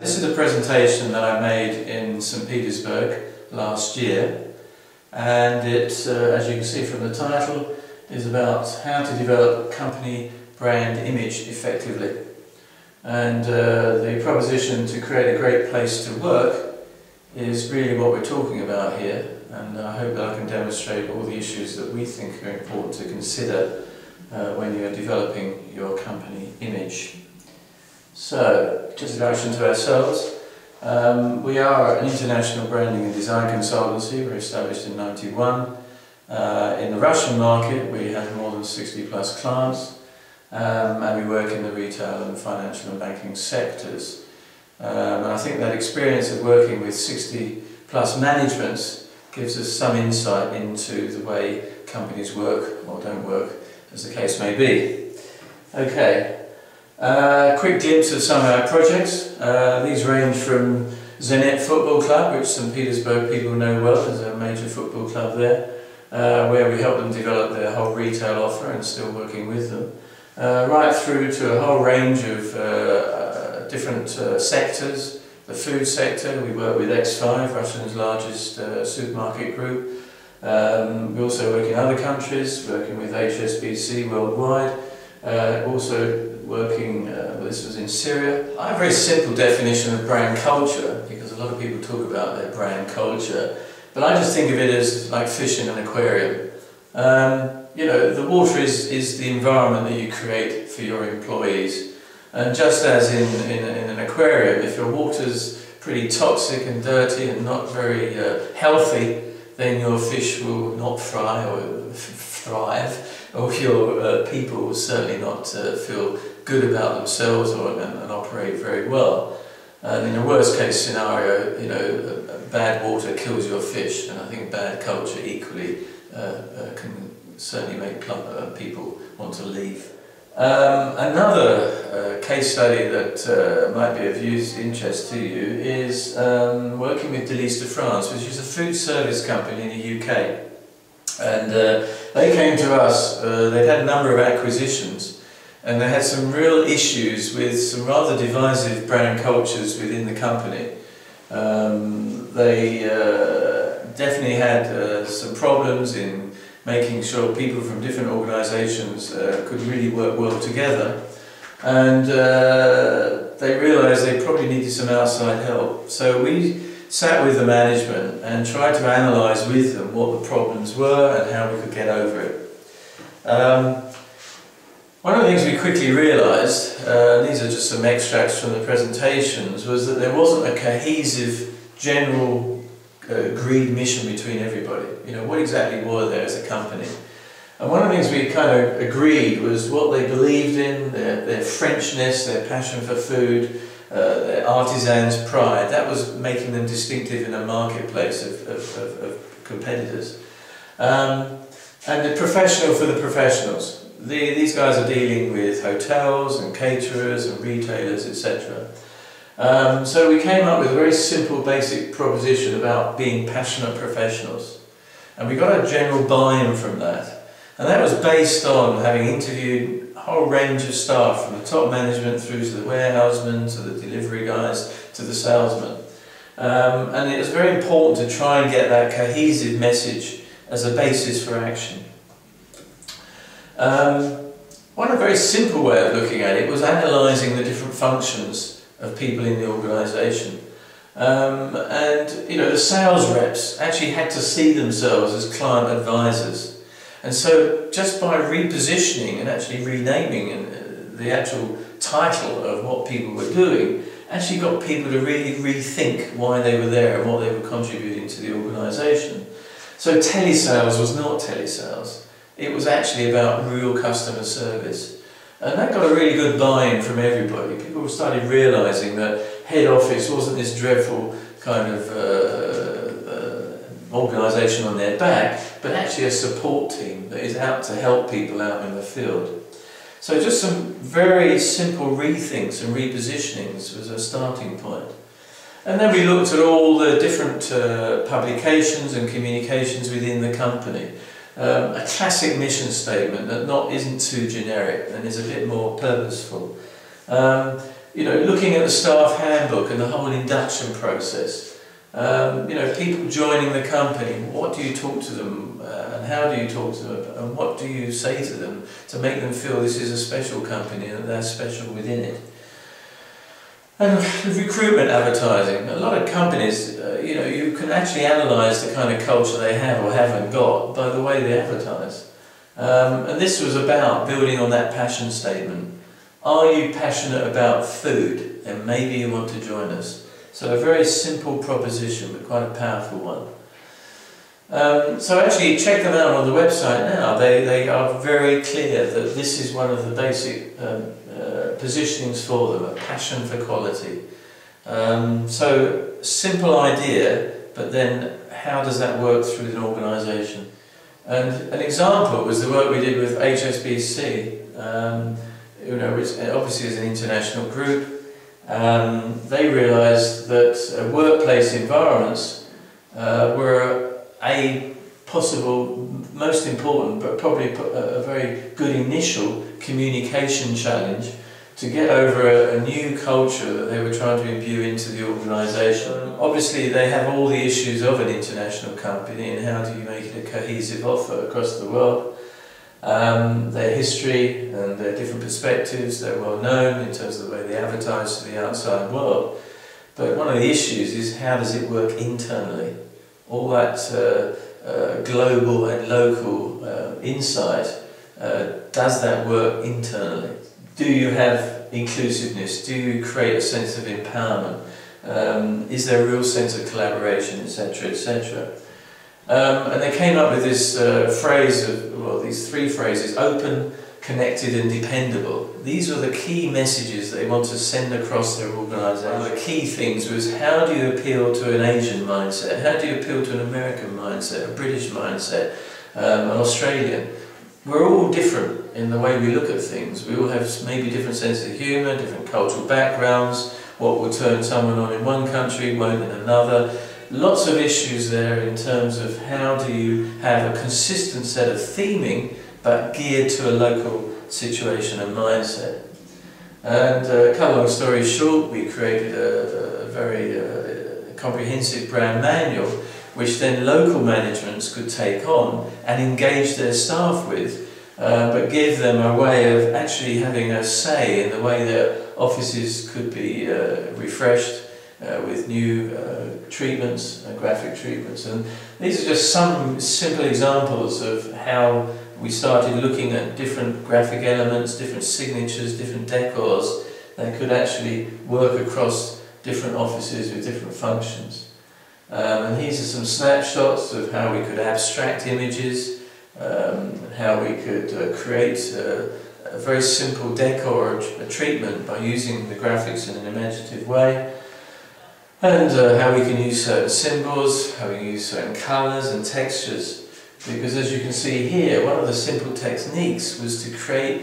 This is a presentation that I made in St. Petersburg last year, and it, as you can see from the title, is about how to develop company brand image effectively. And the proposition to create a great place to work is really what we're talking about here, and I hope that I can demonstrate all the issues that we think are important to consider when you're developing your company image. So, just an introduction to ourselves. We are an international branding and design consultancy. We were established in '91. In the Russian market we have more than 60 plus clients, and we work in the retail and financial and banking sectors. And I think that experience of working with 60 plus managements gives us some insight into the way companies work or don't work, as the case may be. Okay. Quick glimpse of some of our projects. These range from Zenit Football Club, which St. Petersburg people know well, there's a major football club there, where we help them develop their whole retail offer and still working with them, right through to a whole range of different sectors. The food sector, we work with X5, Russia's largest supermarket group. We also work in other countries, working with HSBC worldwide. Also working, this was in Syria. I have a very simple definition of brand culture, because a lot of people talk about their brand culture, but I just think of it as like fish in an aquarium. You know, the water is the environment that you create for your employees, and just as in an aquarium, if your water's pretty toxic and dirty and not very healthy, then your fish will not fry or thrive, or your people will certainly not feel good about themselves and operate very well. And in a worst case scenario, you know, bad water kills your fish, and I think bad culture equally can certainly make people want to leave. Another case study that might be of interest to you is working with Délices de France, which is a food service company in the UK. And they came to us, they'd had a number of acquisitions, and they had some real issues with some rather divisive brand cultures within the company. They definitely had some problems in making sure people from different organisations could really work well together, and they realised they probably needed some outside help. So we sat with the management and tried to analyse with them what the problems were and how we could get over it. One of the things we quickly realised, these are just some extracts from the presentations, was that there wasn't a cohesive general agreed mission between everybody. You know, what exactly were there as a company? And one of the things we kind of agreed was what they believed in, their Frenchness, their passion for food, their artisans' pride. That was making them distinctive in a marketplace of competitors. And the professional for the professionals. These guys are dealing with hotels and caterers and retailers, etc. So we came up with a very simple basic proposition about being passionate professionals. And we got a general buy-in from that. And that was based on having interviewed a whole range of staff, from the top management through to the warehousemen, to the delivery guys, to the salesmen. And it was very important to try and get that cohesive message as a basis for action. One very simple way of looking at it was analysing the different functions of people in the organisation. And you know, the sales reps actually had to see themselves as client advisors. And so just by repositioning and actually renaming the actual title of what people were doing, actually got people to really rethink why they were there and what they were contributing to the organisation. So telesales was not telesales. It was actually about real customer service. And that got a really good buy-in from everybody. People started realising that head office wasn't this dreadful kind of organisation on their back, but actually a support team that is out to help people out in the field. So just some very simple rethinks and repositionings was a starting point. And then we looked at all the different publications and communications within the company. A classic mission statement that isn't too generic and is a bit more purposeful. looking at the staff handbook and the whole induction process. People joining the company, what do you talk to them and how do you talk to them and what do you say to them to make them feel this is a special company and that they're special within it. And recruitment advertising. A lot of companies, you can actually analyse the kind of culture they have or haven't got by the way they advertise. And this was about building on that passion statement. Are you passionate about food? Then maybe you want to join us. So a very simple proposition, but quite a powerful one. So actually check them out on the website now. They are very clear that this is one of the basic positionings for them, a passion for quality. So simple idea, but then how does that work through an organisation? And an example was the work we did with HSBC, which obviously is an international group. They realised that workplace environments were a possible, most important, but probably a very good initial communication challenge to get over a new culture that they were trying to imbue into the organisation. Obviously they have all the issues of an international company and how do you make it a cohesive offer across the world. Their history and their different perspectives, they're well known in terms of the way they advertise to the outside world. But one of the issues is how does it work internally? All that global and local insight, does that work internally? Do you have inclusiveness? Do you create a sense of empowerment? Is there a real sense of collaboration, etc., etc.? And they came up with this phrase of, well, these three phrases: open, connected and dependable. These were the key messages they want to send across their organisation. One of the key things was, how do you appeal to an Asian mindset? How do you appeal to an American mindset, a British mindset, an Australian? We're all different in the way we look at things. We all have maybe different sense of humour, different cultural backgrounds. What will turn someone on in one country won't in another. Lots of issues there in terms of how do you have a consistent set of theming but geared to a local situation and mindset. And cut a long story short, we created a very comprehensive brand manual which then local managements could take on and engage their staff with, but give them a way of actually having a say in the way their offices could be refreshed with new treatments, graphic treatments. And these are just some simple examples of how we started looking at different graphic elements, different signatures, different decors that could actually work across different offices with different functions. And these are some snapshots of how we could abstract images, how we could create a very simple decor, a treatment by using the graphics in an imaginative way, and how we can use certain symbols, how we can use certain colours and textures. Because as you can see here, one of the simple techniques was to create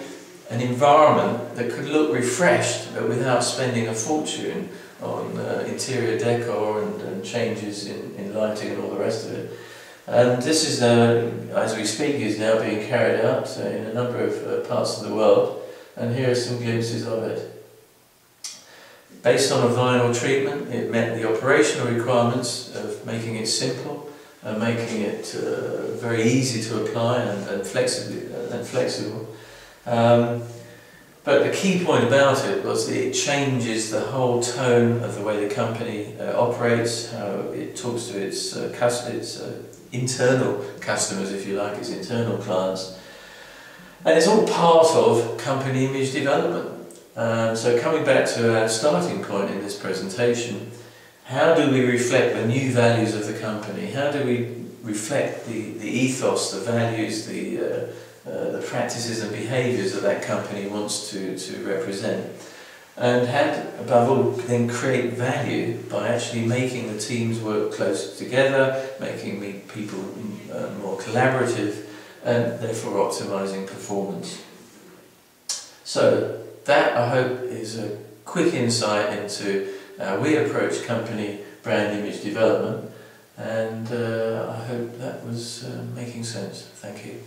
an environment that could look refreshed but without spending a fortune on interior decor and changes in lighting and all the rest of it. And this is, as we speak, is now being carried out in a number of parts of the world, and here are some glimpses of it. Based on a vinyl treatment, it met the operational requirements of making it simple, making it very easy to apply and flexible. But the key point about it was that it changes the whole tone of the way the company operates, how it talks to its internal customers, if you like, its internal clients. And it's all part of company image development. So coming back to our starting point in this presentation, how do we reflect the new values of the company? How do we reflect the ethos, the values, the practices and behaviours that that company wants to represent? And how, above all, then create value by actually making the teams work closer together, making people more collaborative, and therefore optimising performance. So that, I hope, is a quick insight into how we approach company brand image development, and I hope that was making sense. Thank you.